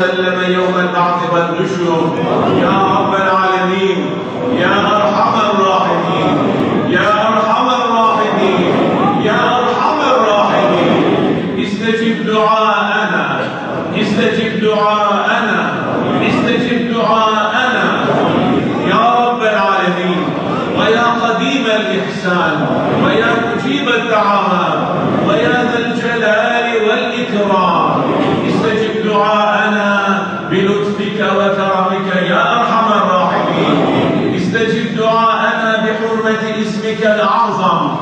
سلم يوم البعث والنشور يا رب العالمين يا أرحم الراحمين يا أرحم الراحمين يا أرحم الراحمين استجب دعاءنا استجب دعاءنا استجب دعاءنا يا رب العالمين ويا قديم الإحسان ويا مجيب الدعوات ويا ذا الجلال والإكرام استجب دعاءنا بلطفك وكرمك يا أرحم الراحمين استجب دعاءنا بحرمة اسمك الأعظم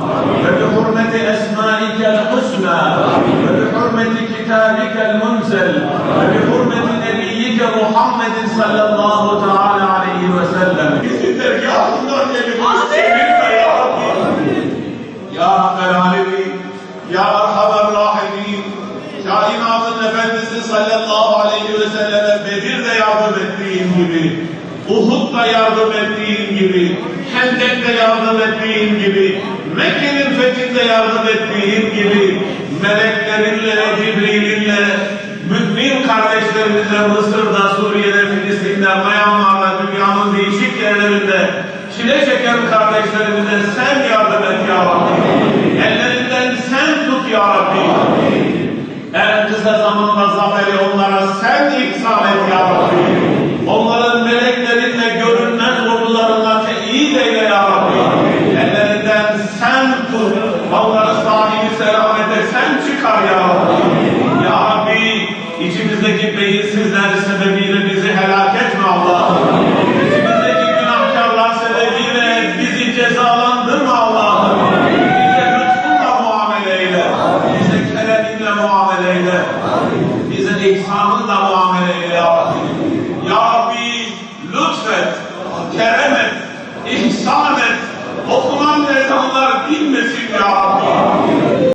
وبحرمة أسمائك الحسنى وبحرمة كتابك المنزل وبحرمة نبيك محمد صلى الله تعالى عليه وسلم يا رب العالمين يا أرحم الراحمين Kainatın Efendisi sallallahu aleyhi ve selleme Bedir'de yardım ettiğin gibi, Uhud'da yardım ettiğin gibi, Hendek'te yardım ettiğin gibi, Mekke'nin fethinde yardım ettiğin gibi, meleklerinle, Cibril'inle, mümin kardeşlerimizle Mısır'da, Suriye'de, Filistin'de, Myanmar'da, dünyanın değişik yerlerinde çile çeken kardeşlerimize sen yardım et ya Rabbi. Ellerinden sen tut ya Rabbi. En kısa zamanda zaferi onlara sen ihsan et ya Rabbi. Onların meleklerinle görünmez ordularından teyit eyle ya Rabbi. Ellerinden sen tut. Onları sahibi selamete sen çıkar ya Rabbi. Ya Rabbi içimizdeki beyinsizler sebebiyle bizi helak etme Allah'ım. İçimizdeki günahkarlar sebebiyle bizi cezalandırma Allah'ım. Bize lütfunla muamele eyle. Bize kereminle muamele eyle. Bize ihsanınla muamele eyle ya Rabbi. Ya Rabbi lütfet, kerem et, ihsan et. Okunan